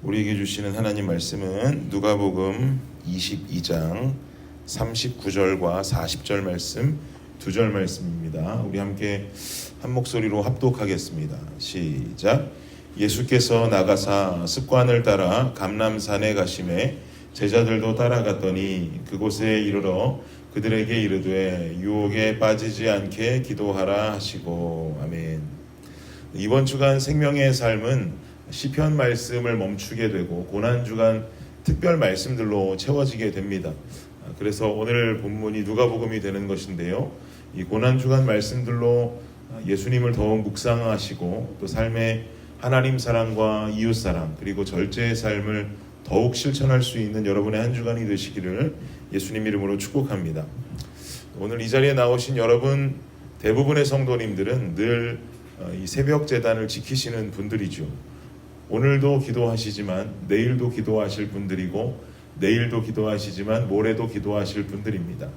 우리에게 주시는 하나님 말씀은 누가복음 22장 39절과 40절 말씀, 2절 말씀입니다. 우리 함께 한 목소리로 합독하겠습니다. 시작. 예수께서 나가사 습관을 따라 감람산에 가시매 제자들도 따라갔더니 그곳에 이르러 그들에게 이르되 유혹에 빠지지 않게 기도하라 하시고. 아멘. 이번 주간 생명의 삶은 시편 말씀을 멈추게 되고 고난주간 특별 말씀들로 채워지게 됩니다. 그래서 오늘 본문이 누가복음이 되는 것인데요, 이 고난주간 말씀들로 예수님을 더욱 묵상하시고 또 삶의 하나님 사랑과 이웃 사랑 그리고 절제의 삶을 더욱 실천할 수 있는 여러분의 한 주간이 되시기를 예수님 이름으로 축복합니다. 오늘 이 자리에 나오신 여러분 대부분의 성도님들은 늘 이 새벽 제단을 지키시는 분들이죠. 오늘도 기도하시지만 내일도 기도하실 분들이고 내일도 기도하시지만 모레도 기도하실 분들입니다.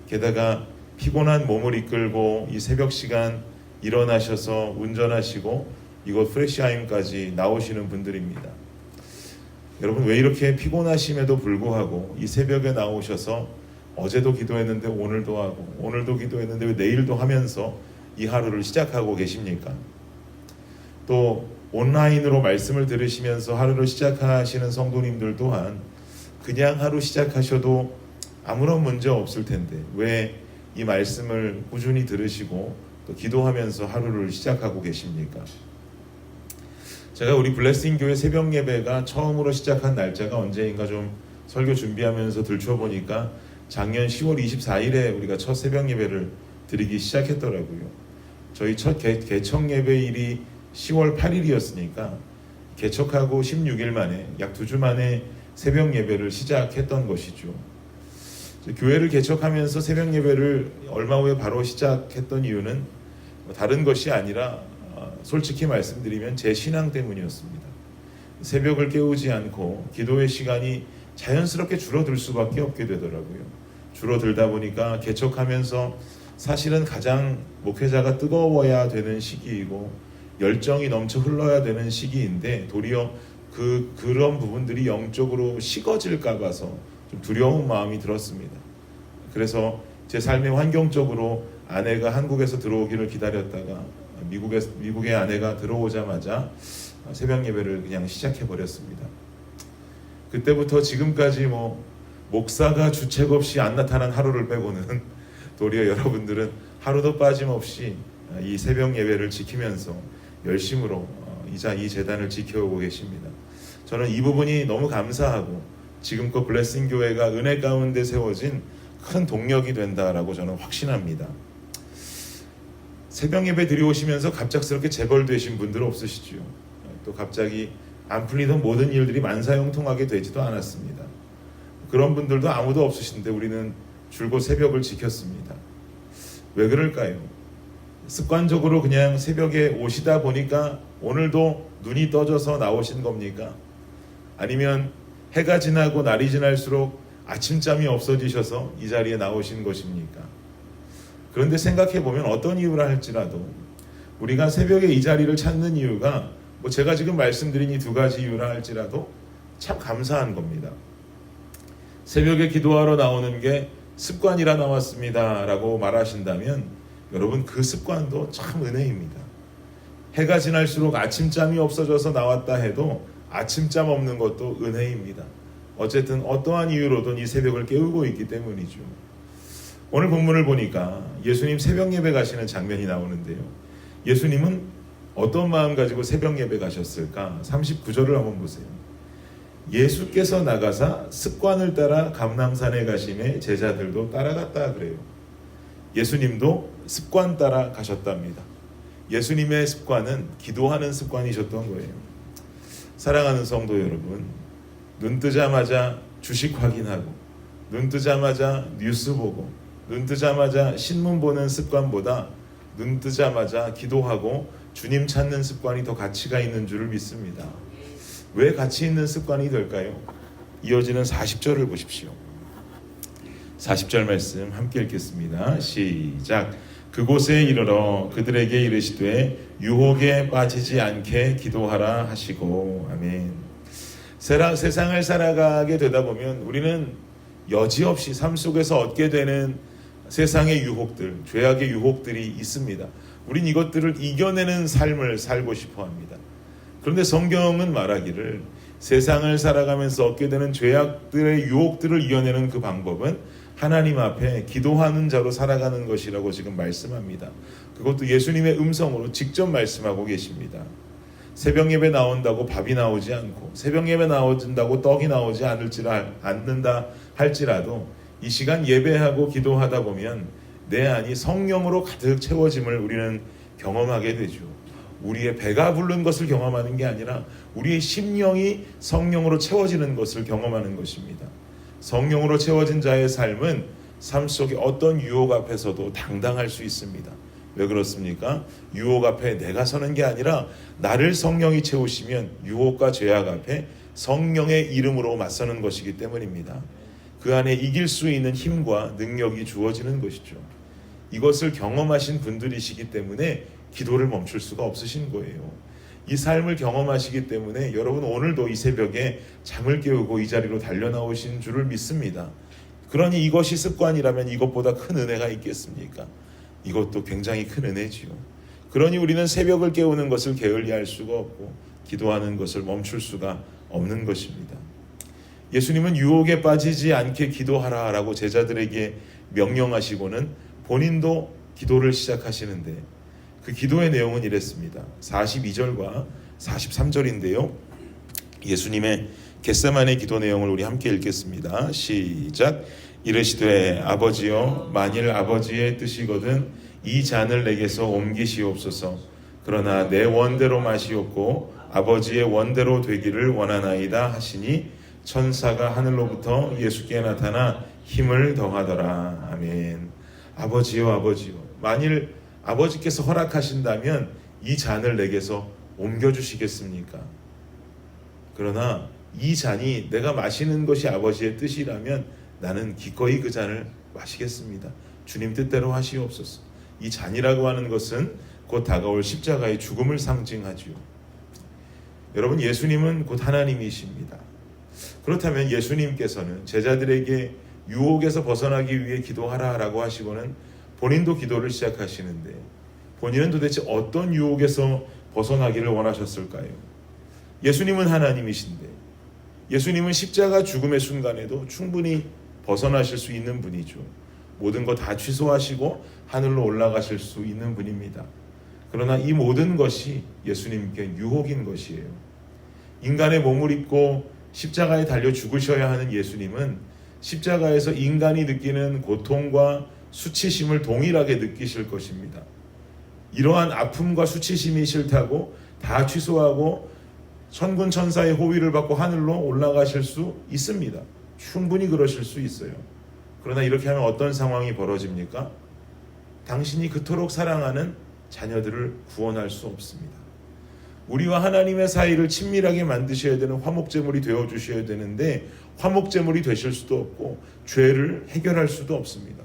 게다가 피곤한 몸을 이끌고 이 새벽 시간 일어나셔서 운전하시고 이곳 프레시하임까지 나오시는 분들입니다. 여러분, 왜 이렇게 피곤하심에도 불구하고 이 새벽에 나오셔서 어제도 기도했는데 오늘도 하고 오늘도 기도했는데 왜 내일도 하면서 이 하루를 시작하고 계십니까? 또 온라인으로 말씀을 들으시면서 하루를 시작하시는 성도님들 또한 그냥 하루 시작하셔도 아무런 문제 없을 텐데 왜 이 말씀을 꾸준히 들으시고 또 기도하면서 하루를 시작하고 계십니까? 제가 우리 블레싱 교회 새벽 예배가 처음으로 시작한 날짜가 언제인가 좀 설교 준비하면서 들춰보니까 작년 10월 24일에 우리가 첫 새벽 예배를 드리기 시작했더라고요. 저희 첫 개척 예배일이 10월 8일이었으니까 개척하고 16일 만에 약 2주 만에 새벽 예배를 시작했던 것이죠. 교회를 개척하면서 새벽 예배를 얼마 후에 바로 시작했던 이유는 다른 것이 아니라 솔직히 말씀드리면 제 신앙 때문이었습니다. 새벽을 깨우지 않고 기도의 시간이 자연스럽게 줄어들 수밖에 없게 되더라고요. 줄어들다 보니까 개척하면서 사실은 가장 목회자가 뜨거워야 되는 시기이고 열정이 넘쳐 흘러야 되는 시기인데 도리어 그런 부분들이 영적으로 식어질까 봐서 좀 두려운 마음이 들었습니다. 그래서 제 삶의 환경적으로 아내가 한국에서 들어오기를 기다렸다가 미국의 아내가 들어오자마자 새벽 예배를 그냥 시작해 버렸습니다. 그때부터 지금까지 목사가 주책 없이 안 나타난 하루를 빼고는 도리어 여러분들은 하루도 빠짐없이 이 새벽 예배를 지키면서 열심으로 이 재단을 지켜오고 계십니다. 저는 이 부분이 너무 감사하고 지금껏 블레싱 교회가 은혜 가운데 세워진 큰 동력이 된다라고 저는 확신합니다. 새벽 예배 드려오시면서 갑작스럽게 재벌되신 분들은 없으시죠. 또 갑자기 안 풀리던 모든 일들이 만사형통하게 되지도 않았습니다. 그런 분들도 아무도 없으신데 우리는 줄곧 새벽을 지켰습니다. 왜 그럴까요? 습관적으로 그냥 새벽에 오시다 보니까 오늘도 눈이 떠져서 나오신 겁니까? 아니면 해가 지나고 날이 지날수록 아침잠이 없어지셔서 이 자리에 나오신 것입니까? 그런데 생각해보면 어떤 이유라 할지라도 우리가 새벽에 이 자리를 찾는 이유가 제가 지금 말씀드린 이 두 가지 이유라 할지라도 참 감사한 겁니다. 새벽에 기도하러 나오는 게 습관이라 나왔습니다 라고 말하신다면 여러분, 그 습관도 참 은혜입니다. 해가 지날수록 아침잠이 없어져서 나왔다 해도 아침잠 없는 것도 은혜입니다. 어쨌든 어떠한 이유로든 이 새벽을 깨우고 있기 때문이죠. 오늘 본문을 보니까 예수님 새벽 예배 가시는 장면이 나오는데요, 예수님은 어떤 마음 가지고 새벽 예배 가셨을까? 39절을 한번 보세요. 예수께서 나가사 습관을 따라 감람산에 가시매 제자들도 따라갔다 그래요. 예수님도 습관 따라 가셨답니다. 예수님의 습관은 기도하는 습관이셨던 거예요. 사랑하는 성도 여러분, 눈 뜨자마자 주식 확인하고 눈 뜨자마자 뉴스 보고 눈 뜨자마자 신문 보는 습관보다 눈 뜨자마자 기도하고 주님 찾는 습관이 더 가치가 있는 줄을 믿습니다. 왜 가치 있는 습관이 될까요? 이어지는 40절을 보십시오. 40절 말씀 함께 읽겠습니다. 시작. 그곳에 이르러 그들에게 이르시되 유혹에 빠지지 않게 기도하라 하시고. 아멘. 세상을 살아가게 되다 보면 우리는 여지없이 삶 속에서 얻게 되는 세상의 유혹들, 죄악의 유혹들이 있습니다. 우린 이것들을 이겨내는 삶을 살고 싶어 합니다. 그런데 성경은 말하기를 세상을 살아가면서 얻게 되는 죄악들의 유혹들을 이겨내는 그 방법은 하나님 앞에 기도하는 자로 살아가는 것이라고 지금 말씀합니다. 그것도 예수님의 음성으로 직접 말씀하고 계십니다. 새벽 예배 나온다고 밥이 나오지 않고 새벽 예배 나온다고 떡이 나오지 않는다 할지라도 이 시간 예배하고 기도하다 보면 내 안이 성령으로 가득 채워짐을 우리는 경험하게 되죠. 우리의 배가 부른 것을 경험하는 게 아니라 우리의 심령이 성령으로 채워지는 것을 경험하는 것입니다. 성령으로 채워진 자의 삶은 삶 속에 어떤 유혹 앞에서도 당당할 수 있습니다. 왜 그렇습니까? 유혹 앞에 내가 서는 게 아니라 나를 성령이 채우시면 유혹과 죄악 앞에 성령의 이름으로 맞서는 것이기 때문입니다. 그 안에 이길 수 있는 힘과 능력이 주어지는 것이죠. 이것을 경험하신 분들이시기 때문에 기도를 멈출 수가 없으신 거예요. 이 삶을 경험하시기 때문에 여러분 오늘도 이 새벽에 잠을 깨우고 이 자리로 달려나오신 줄을 믿습니다. 그러니 이것이 습관이라면 이것보다 큰 은혜가 있겠습니까? 이것도 굉장히 큰 은혜지요. 그러니 우리는 새벽을 깨우는 것을 게을리할 수가 없고 기도하는 것을 멈출 수가 없는 것입니다. 예수님은 유혹에 빠지지 않게 기도하라라고 제자들에게 명령하시고는 본인도 기도를 시작하시는데 그 기도의 내용은 이랬습니다. 42절과 43절인데요. 예수님의 겟세마네 기도 내용을 우리 함께 읽겠습니다. 시작. 이르시되 아버지여 만일 아버지의 뜻이거든 이 잔을 내게서 옮기시옵소서. 그러나 내 원대로 마시옵고 아버지의 원대로 되기를 원하나이다 하시니 천사가 하늘로부터 예수께 나타나 힘을 더하더라. 아멘. 아버지여 아버지여 만일 아버지께서 허락하신다면 이 잔을 내게서 옮겨주시겠습니까? 그러나 이 잔이 내가 마시는 것이 아버지의 뜻이라면 나는 기꺼이 그 잔을 마시겠습니다. 주님 뜻대로 하시옵소서. 이 잔이라고 하는 것은 곧 다가올 십자가의 죽음을 상징하지요. 여러분 예수님은 곧 하나님이십니다. 그렇다면 예수님께서는 제자들에게 유혹에서 벗어나기 위해 기도하라라고 하시고는 본인도 기도를 시작하시는데 본인은 도대체 어떤 유혹에서 벗어나기를 원하셨을까요? 예수님은 하나님이신데 예수님은 십자가 죽음의 순간에도 충분히 벗어나실 수 있는 분이죠. 모든 것 다 취소하시고 하늘로 올라가실 수 있는 분입니다. 그러나 이 모든 것이 예수님께 유혹인 것이에요. 인간의 몸을 입고 십자가에 달려 죽으셔야 하는 예수님은 십자가에서 인간이 느끼는 고통과 수치심을 동일하게 느끼실 것입니다. 이러한 아픔과 수치심이 싫다고 다 취소하고 천군 천사의 호위를 받고 하늘로 올라가실 수 있습니다. 충분히 그러실 수 있어요. 그러나 이렇게 하면 어떤 상황이 벌어집니까? 당신이 그토록 사랑하는 자녀들을 구원할 수 없습니다. 우리와 하나님의 사이를 친밀하게 만드셔야 되는 화목제물이 되어주셔야 되는데 화목제물이 되실 수도 없고 죄를 해결할 수도 없습니다.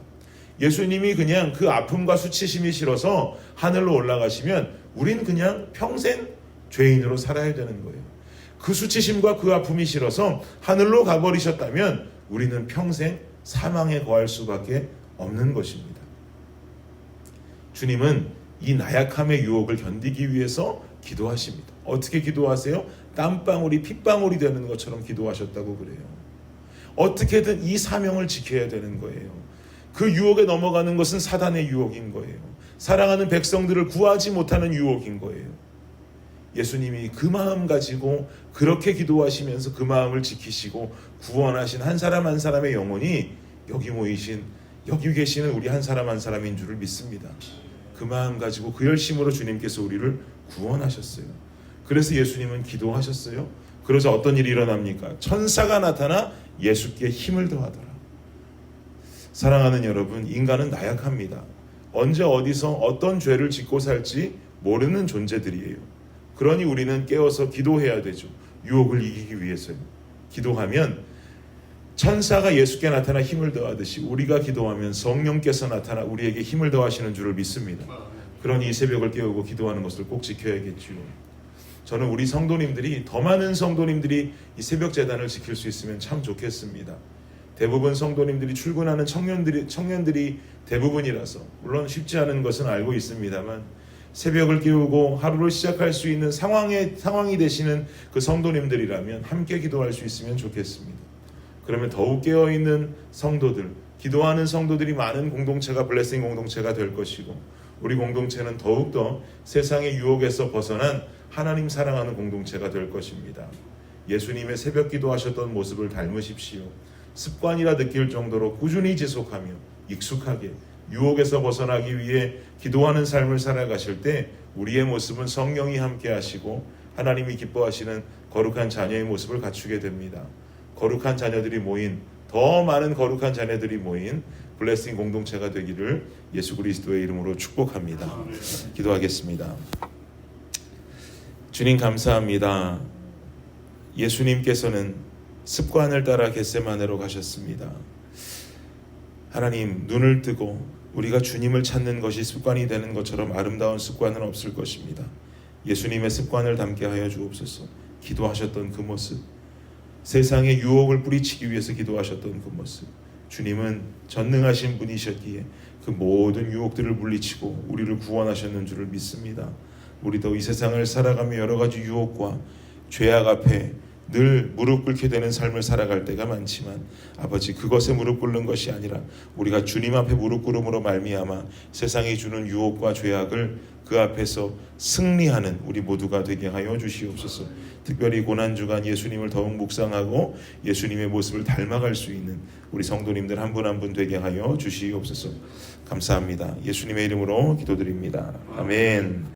예수님이 그냥 그 아픔과 수치심이 싫어서 하늘로 올라가시면 우린 그냥 평생 죄인으로 살아야 되는 거예요. 그 수치심과 그 아픔이 싫어서 하늘로 가버리셨다면 우리는 평생 사망에 거할 수밖에 없는 것입니다. 주님은 이 나약함의 유혹을 견디기 위해서 기도하십니다. 어떻게 기도하세요? 땀방울이 핏방울이 되는 것처럼 기도하셨다고 그래요. 어떻게든 이 사명을 지켜야 되는 거예요. 그 유혹에 넘어가는 것은 사단의 유혹인 거예요. 사랑하는 백성들을 구하지 못하는 유혹인 거예요. 예수님이 그 마음 가지고 그렇게 기도하시면서 그 마음을 지키시고 구원하신 한 사람 한 사람의 영혼이 여기 계시는 우리 한 사람 한 사람인 줄을 믿습니다. 그 마음 가지고 그 열심으로 주님께서 우리를 구원하셨어요. 그래서 예수님은 기도하셨어요. 그러자 어떤 일이 일어납니까? 천사가 나타나 예수께 힘을 더하더라. 사랑하는 여러분, 인간은 나약합니다. 언제 어디서 어떤 죄를 짓고 살지 모르는 존재들이에요. 그러니 우리는 깨어서 기도해야 되죠. 유혹을 이기기 위해서요. 기도하면 천사가 예수께 나타나 힘을 더하듯이 우리가 기도하면 성령께서 나타나 우리에게 힘을 더하시는 줄을 믿습니다. 그러니 이 새벽을 깨우고 기도하는 것을 꼭 지켜야겠죠. 저는 우리 성도님들이, 더 많은 성도님들이 이 새벽 제단을 지킬 수 있으면 참 좋겠습니다. 대부분 성도님들이 출근하는 청년들이 대부분이라서 물론 쉽지 않은 것은 알고 있습니다만, 새벽을 깨우고 하루를 시작할 수 있는 상황이 되시는 그 성도님들이라면 함께 기도할 수 있으면 좋겠습니다. 그러면 더욱 깨어있는 성도들, 기도하는 성도들이 많은 공동체가 블레싱 공동체가 될 것이고, 우리 공동체는 더욱더 세상의 유혹에서 벗어난 하나님 사랑하는 공동체가 될 것입니다. 예수님의 새벽 기도하셨던 모습을 닮으십시오. 습관이라 느낄 정도로 꾸준히 지속하며 익숙하게 유혹에서 벗어나기 위해 기도하는 삶을 살아가실 때 우리의 모습은 성령이 함께 하시고 하나님이 기뻐하시는 거룩한 자녀의 모습을 갖추게 됩니다. 거룩한 자녀들이 모인, 더 많은 거룩한 자녀들이 모인 블레싱 공동체가 되기를 예수 그리스도의 이름으로 축복합니다. 기도하겠습니다. 주님 감사합니다. 예수님께서는 습관을 따라 겟세마네로 가셨습니다. 하나님, 눈을 뜨고 우리가 주님을 찾는 것이 습관이 되는 것처럼 아름다운 습관은 없을 것입니다. 예수님의 습관을 담게 하여 주옵소서. 기도하셨던 그 모습, 세상의 유혹을 뿌리치기 위해서 기도하셨던 그 모습, 주님은 전능하신 분이셨기에 그 모든 유혹들을 물리치고 우리를 구원하셨는 줄을 믿습니다. 우리도 이 세상을 살아가며 여러 가지 유혹과 죄악 앞에 늘 무릎 꿇게 되는 삶을 살아갈 때가 많지만, 아버지, 그것에 무릎 꿇는 것이 아니라 우리가 주님 앞에 무릎 꿇음으로 말미암아 세상이 주는 유혹과 죄악을 그 앞에서 승리하는 우리 모두가 되게 하여 주시옵소서. 특별히 고난주간 예수님을 더욱 묵상하고 예수님의 모습을 닮아갈 수 있는 우리 성도님들 한 분 한 분 되게 하여 주시옵소서. 감사합니다. 예수님의 이름으로 기도드립니다. 아멘.